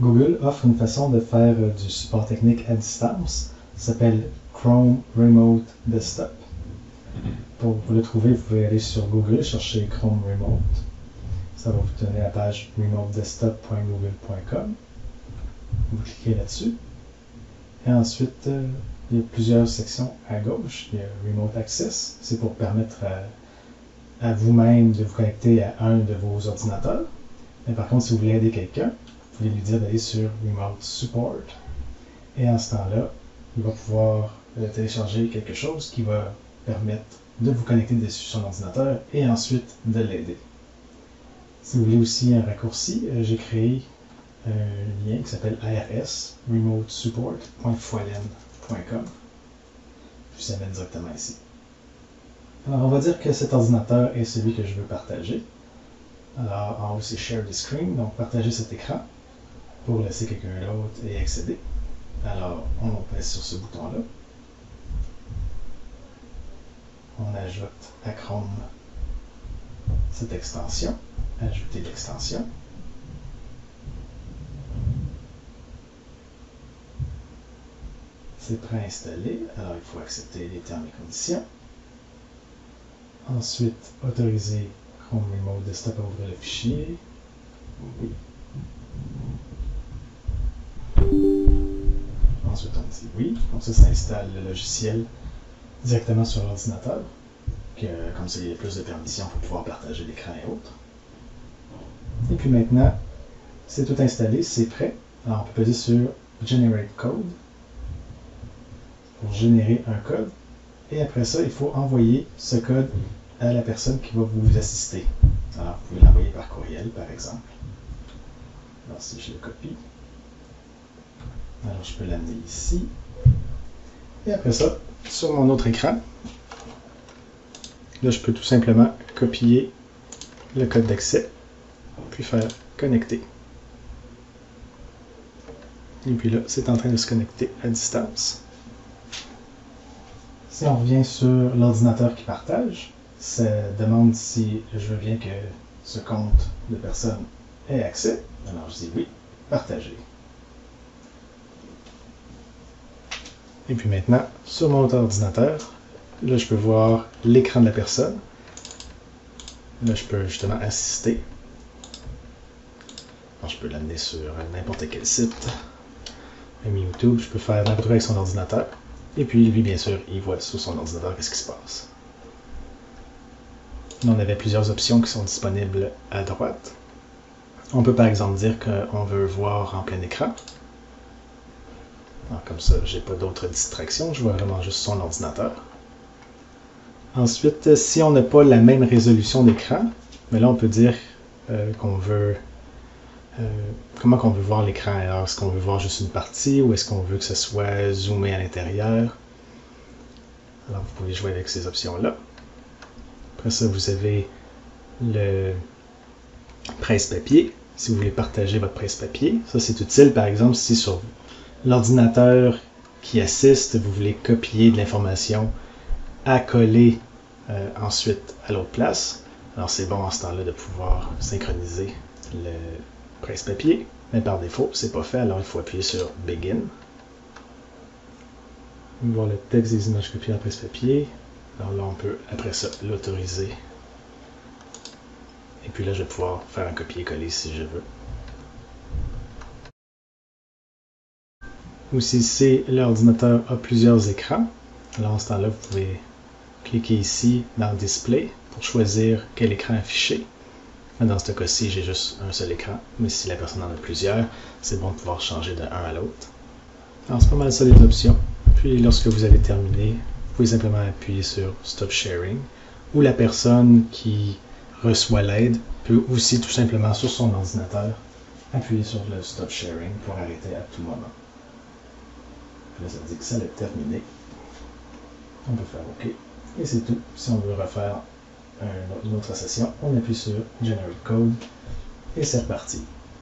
Google offre une façon de faire du support technique à distance. Ça s'appelle Chrome Remote Desktop. Pour le trouver, vous pouvez aller sur Google, chercher Chrome Remote. Ça va vous donner la page remotedesktop.google.com. Vous cliquez là-dessus. Et ensuite, il y a plusieurs sections à gauche. Il y a Remote Access. C'est pour permettre à vous-même de vous connecter à un de vos ordinateurs. Mais par contre, si vous voulez aider quelqu'un, vous pouvez lui dire d'aller sur Remote Support. Et en ce temps-là, il va pouvoir télécharger quelque chose qui va permettre de vous connecter dessus sur son ordinateur et ensuite de l'aider. Si vous voulez aussi un raccourci, j'ai créé un lien qui s'appelle ARS, remotesupport.foilen.com. Je vous amène directement ici. Alors, on va dire que cet ordinateur est celui que je veux partager. Alors, en haut, c'est Share the Screen, donc partager cet écran pour laisser quelqu'un d'autre y accéder. Alors, on pèse sur ce bouton-là. On ajoute à Chrome cette extension. Ajouter l'extension. C'est préinstallé, alors il faut accepter les termes et conditions. Ensuite, autoriser Chrome Remote Desktop à ouvrir le fichier. Oui. Ensuite, on dit oui. Donc ça installe le logiciel directement sur l'ordinateur. Comme ça, il y a plus de permissions pour pouvoir partager l'écran et autres. Et puis maintenant, c'est tout installé, c'est prêt. Alors, on peut peser sur Generate Code pour générer un code. Et après ça, il faut envoyer ce code à la personne qui va vous assister. Alors, vous pouvez l'envoyer par courriel, par exemple. Alors, si je le copie, alors je peux l'amener ici. Et après ça, sur mon autre écran, là, je peux tout simplement copier le code d'accès, puis faire connecter. Et puis là, c'est en train de se connecter à distance. Si on revient sur l'ordinateur qui partage, ça demande si je veux bien que ce compte de personne ait accès. Alors je dis oui, partager. Et puis maintenant, sur mon autre ordinateur, là je peux voir l'écran de la personne. Là je peux justement assister. Alors, je peux l'amener sur n'importe quel site. Même YouTube, je peux faire n'importe quoi avec son ordinateur. Et puis lui, bien sûr, il voit sur son ordinateur qu'est-ce qui se passe. Là, on avait plusieurs options qui sont disponibles à droite. On peut par exemple dire qu'on veut voir en plein écran. Alors, comme ça, j'ai pas d'autres distractions, je vois vraiment juste son ordinateur. Ensuite, si on n'a pas la même résolution d'écran, mais là on peut dire qu'on veut comment qu'on veut voir l'écran. Alors, est-ce qu'on veut voir juste une partie ou est-ce qu'on veut que ce soit zoomé à l'intérieur? Alors, vous pouvez jouer avec ces options-là. Après ça, vous avez le presse-papier. Si vous voulez partager votre presse-papier, ça c'est utile, par exemple, si sur l'ordinateur qui assiste, vous voulez copier de l'information à coller ensuite à l'autre place. Alors, c'est bon en ce temps-là de pouvoir synchroniser le presse-papier, mais par défaut, c'est pas fait, alors il faut appuyer sur Begin. On va voir le texte des images copiées en presse-papier. Alors là, on peut, après ça, l'autoriser. Et puis là, je vais pouvoir faire un copier-coller si je veux. Aussi, si l'ordinateur a plusieurs écrans, alors en ce temps-là, vous pouvez cliquer ici dans Display pour choisir quel écran afficher. Dans ce cas-ci, j'ai juste un seul écran, mais si la personne en a plusieurs, c'est bon de pouvoir changer de un à l'autre. Alors, c'est pas mal ça les options. Puis, lorsque vous avez terminé, vous pouvez simplement appuyer sur Stop Sharing, ou la personne qui reçoit l'aide peut aussi tout simplement sur son ordinateur appuyer sur le Stop Sharing pour arrêter à tout moment. Là, ça dit que ça l'a terminé. On peut faire OK. Et c'est tout. Si on veut refaire une autre session, on appuie sur Generate Code et c'est reparti.